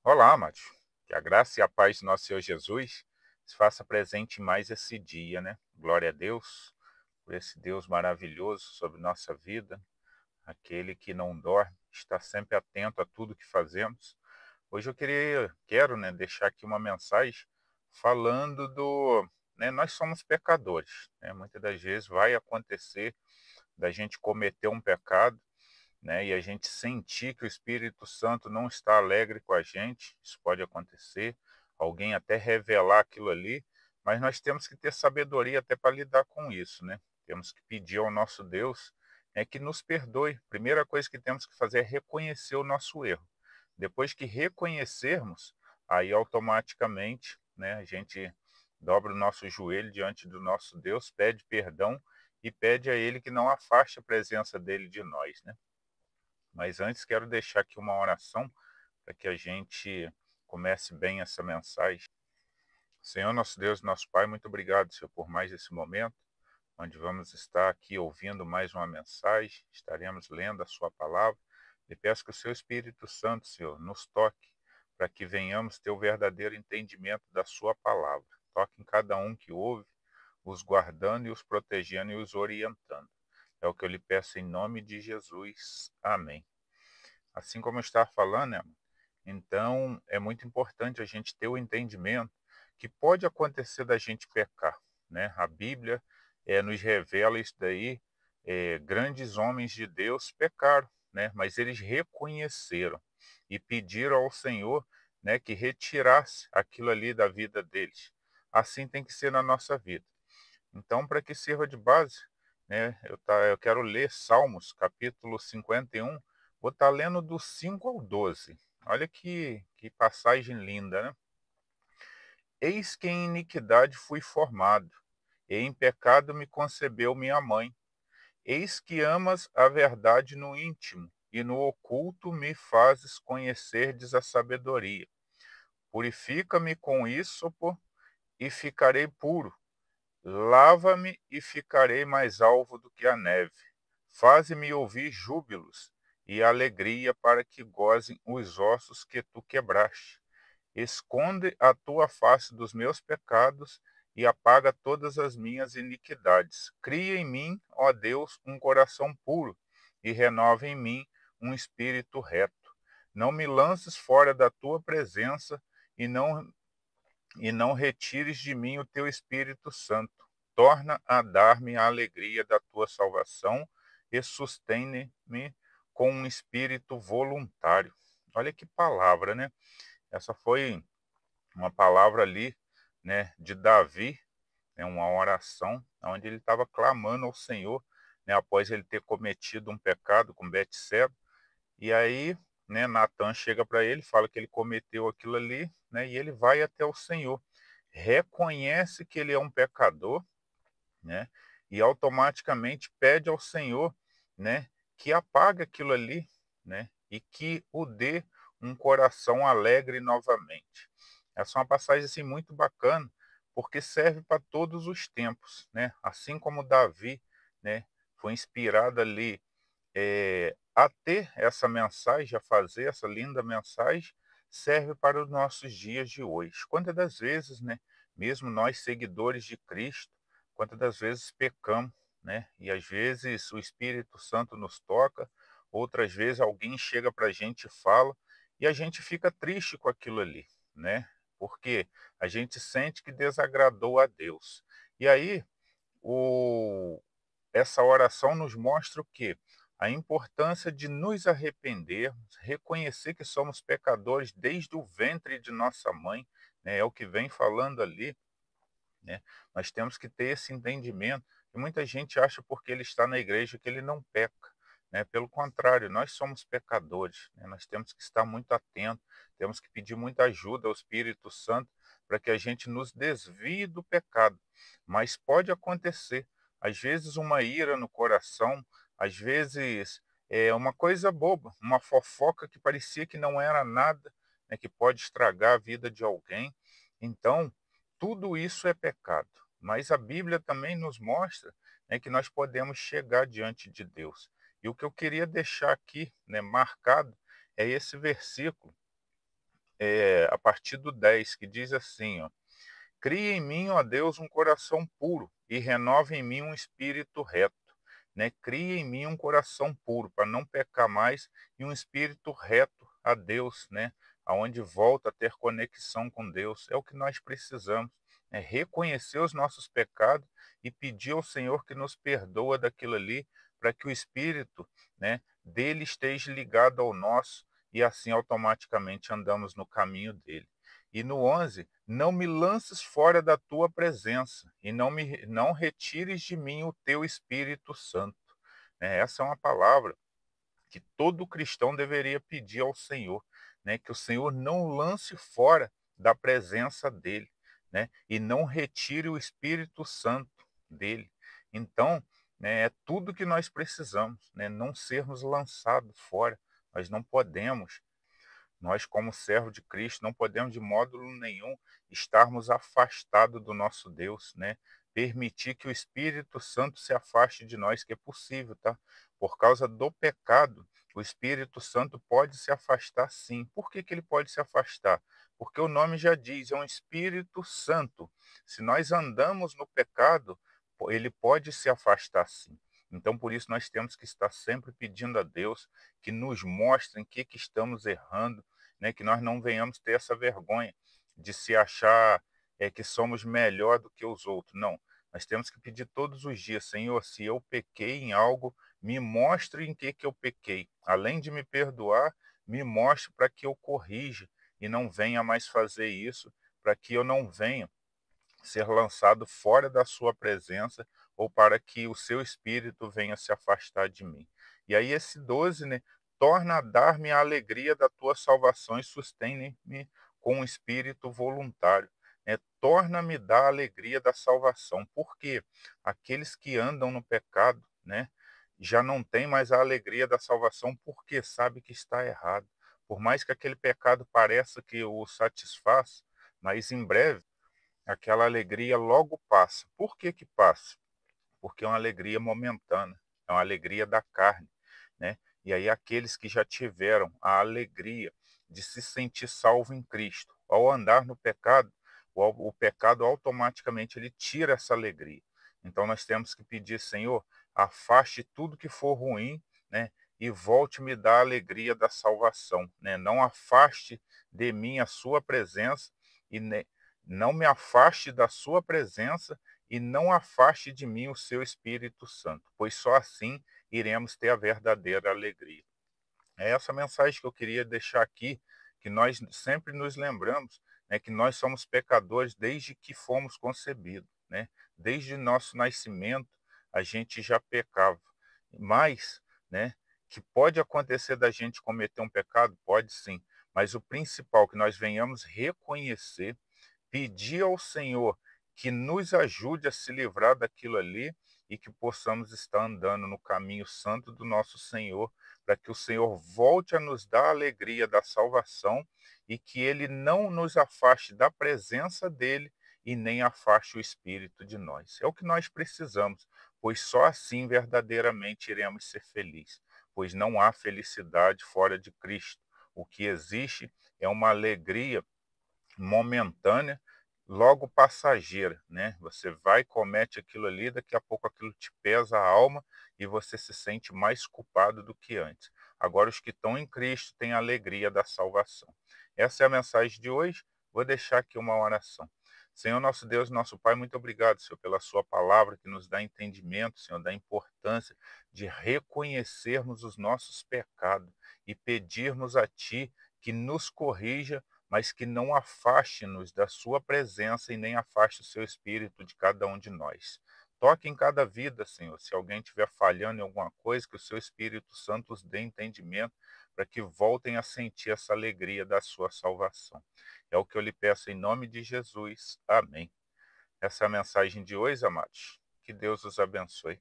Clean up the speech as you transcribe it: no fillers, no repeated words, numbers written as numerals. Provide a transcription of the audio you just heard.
Olá, amados. Que a graça e a paz do nosso Senhor Jesus se faça presente em mais esse dia, né? Glória a Deus, por esse Deus maravilhoso sobre nossa vida, aquele que não dorme, está sempre atento a tudo que fazemos. Hoje quero, né, deixar aqui uma mensagem falando nós somos pecadores, né? Muitas das vezes vai acontecer da gente cometer um pecado, né, e a gente sentir que o Espírito Santo não está alegre com a gente, isso pode acontecer, alguém até revelar aquilo ali, mas nós temos que ter sabedoria até para lidar com isso, né? Temos que pedir ao nosso Deus, que nos perdoe. Primeira coisa que temos que fazer é reconhecer o nosso erro. Depois que reconhecermos, aí automaticamente, né, a gente dobra o nosso joelho diante do nosso Deus, pede perdão e pede a Ele que não afaste a presença dele de nós, né? Mas antes quero deixar aqui uma oração para que a gente comece bem essa mensagem. Senhor, nosso Deus, nosso Pai, muito obrigado, Senhor, por mais esse momento, onde vamos estar aqui ouvindo mais uma mensagem, estaremos lendo a Sua palavra. E peço que o Seu Espírito Santo, Senhor, nos toque, para que venhamos ter o verdadeiro entendimento da Sua palavra. Toque em cada um que ouve, os guardando e os protegendo e os orientando. É o que eu lhe peço em nome de Jesus. Amém. Assim como eu estava falando, né? Então, é muito importante a gente ter o entendimento que pode acontecer da gente pecar, né? A Bíblia nos revela isso daí. Grandes homens de Deus pecaram, né? Mas eles reconheceram e pediram ao Senhor, né, que retirasse aquilo ali da vida deles. Assim tem que ser na nossa vida. Então, para que sirva de base, né, eu quero ler Salmos, capítulo 51, vou estar lendo do 5 ao 12. Olha que passagem linda, né? Eis que em iniquidade fui formado, e em pecado me concebeu minha mãe. Eis que amas a verdade no íntimo, e no oculto me fazes conhecerdes a sabedoria. Purifica-me com ísopo, e ficarei puro. Lava-me e ficarei mais alvo do que a neve. Faze-me ouvir júbilos e alegria para que gozem os ossos que tu quebraste. Esconde a tua face dos meus pecados e apaga todas as minhas iniquidades. Cria em mim, ó Deus, um coração puro e renova em mim um espírito reto. Não me lances fora da tua presença e não retires de mim o teu Espírito Santo. Torna a dar-me a alegria da tua salvação e sustene-me com um espírito voluntário. Olha que palavra, né? Essa foi uma palavra ali, né, de Davi, né, uma oração onde ele estava clamando ao Senhor, né, após ele ter cometido um pecado com Betseba. E aí, né, Natan chega para ele, fala que ele cometeu aquilo ali, né, e ele vai até o Senhor, reconhece que ele é um pecador, né, e automaticamente pede ao Senhor, né, que apague aquilo ali, né, e que o dê um coração alegre novamente. Essa é uma passagem assim muito bacana, porque serve para todos os tempos, né? Assim como Davi, né, foi inspirado ali a ter essa mensagem, a fazer essa linda mensagem, serve para os nossos dias de hoje. Quantas das vezes, né, mesmo nós seguidores de Cristo, quantas das vezes pecamos, né? E às vezes o Espírito Santo nos toca, outras vezes alguém chega para a gente e fala, e a gente fica triste com aquilo ali, né? Porque a gente sente que desagradou a Deus. E aí, o, essa oração nos mostra o quê? A importância de nos arrependermos, reconhecer que somos pecadores desde o ventre de nossa mãe, né? É o que vem falando ali, né? Nós temos que ter esse entendimento. E muita gente acha porque ele está na igreja que ele não peca, né? Pelo contrário, nós somos pecadores, né? Nós temos que estar muito atentos, temos que pedir muita ajuda ao Espírito Santo para que a gente nos desvie do pecado. Mas pode acontecer, às vezes uma ira no coração, às vezes é uma coisa boba, uma fofoca que parecia que não era nada, né? Que pode estragar a vida de alguém. Então, tudo isso é pecado, mas a Bíblia também nos mostra, né, que nós podemos chegar diante de Deus. E o que eu queria deixar aqui, né, marcado é esse versículo a partir do 10, que diz assim, ó: Cria em mim, ó Deus, um coração puro e renova em mim um espírito reto. Né? Cria em mim um coração puro para não pecar mais e um espírito reto a Deus, né? Aonde volta a ter conexão com Deus. É o que nós precisamos, é reconhecer os nossos pecados e pedir ao Senhor que nos perdoa daquilo ali, para que o espírito, né, dele esteja ligado ao nosso e assim automaticamente andamos no caminho dele. E no 11, não me lances fora da tua presença e não retires de mim o teu Espírito Santo. Essa é uma palavra que todo cristão deveria pedir ao Senhor, né? Que o Senhor não lance fora da presença dele, né? E não retire o Espírito Santo dele. Então, né, é tudo que nós precisamos, né? Não sermos lançados fora. Nós não podemos, nós, como servo de Cristo, não podemos de modo nenhum estarmos afastados do nosso Deus, né? Permitir que o Espírito Santo se afaste de nós, que é possível, tá? Por causa do pecado, o Espírito Santo pode se afastar sim. Por que ele pode se afastar? Porque o nome já diz, é um Espírito Santo. Se nós andamos no pecado, ele pode se afastar sim. Então, por isso, nós temos que estar sempre pedindo a Deus que nos mostre em que estamos errando, né? Que nós não venhamos ter essa vergonha de se achar que somos melhor do que os outros. Não, nós temos que pedir todos os dias: Senhor, se eu pequei em algo, me mostre em que eu pequei. Além de me perdoar, me mostre para que eu corrija e não venha mais fazer isso, para que eu não venha ser lançado fora da sua presença ou para que o seu espírito venha se afastar de mim. E aí esse 12, né? Torna a dar-me a alegria da tua salvação e sustém-me com um espírito voluntário. Né? Torna-me dar a alegria da salvação. Porque aqueles que andam no pecado, né? Já não têm mais a alegria da salvação porque sabe que está errado. Por mais que aquele pecado pareça que o satisfaz, mas em breve aquela alegria logo passa. Por que que passa? Porque é uma alegria momentânea, é uma alegria da carne, né? E aí aqueles que já tiveram a alegria de se sentir salvo em Cristo, ao andar no pecado, o pecado automaticamente ele tira essa alegria. Então nós temos que pedir, Senhor, afaste tudo que for ruim, né? E volte-me da alegria da salvação, né? Não afaste de mim a sua presença e não me afaste da sua presença e não afaste de mim o seu Espírito Santo, pois só assim iremos ter a verdadeira alegria. É essa mensagem que eu queria deixar aqui, que nós sempre nos lembramos, né, que nós somos pecadores desde que fomos concebidos, né? Desde nosso nascimento a gente já pecava. Mas, né, que pode acontecer da gente cometer um pecado? Pode sim, mas o principal que nós venhamos reconhecer, pedir ao Senhor que nos ajude a se livrar daquilo ali e que possamos estar andando no caminho santo do nosso Senhor, para que o Senhor volte a nos dar a alegria da salvação e que Ele não nos afaste da presença dEle e nem afaste o Espírito de nós. É o que nós precisamos, pois só assim verdadeiramente iremos ser felizes, pois não há felicidade fora de Cristo. O que existe é uma alegria momentânea, logo passageira, né? Você vai, comete aquilo ali, daqui a pouco aquilo te pesa a alma e você se sente mais culpado do que antes. Agora, os que estão em Cristo têm a alegria da salvação. Essa é a mensagem de hoje. Vou deixar aqui uma oração. Senhor nosso Deus, nosso Pai, muito obrigado, Senhor, pela sua palavra que nos dá entendimento, Senhor, da importância de reconhecermos os nossos pecados e pedirmos a Ti que nos corrija, mas que não afaste-nos da sua presença e nem afaste o seu espírito de cada um de nós. Toque em cada vida, Senhor. Se alguém estiver falhando em alguma coisa, que o seu Espírito Santo os dê entendimento para que voltem a sentir essa alegria da sua salvação. É o que eu lhe peço em nome de Jesus. Amém. Essa é a mensagem de hoje, amados. Que Deus os abençoe.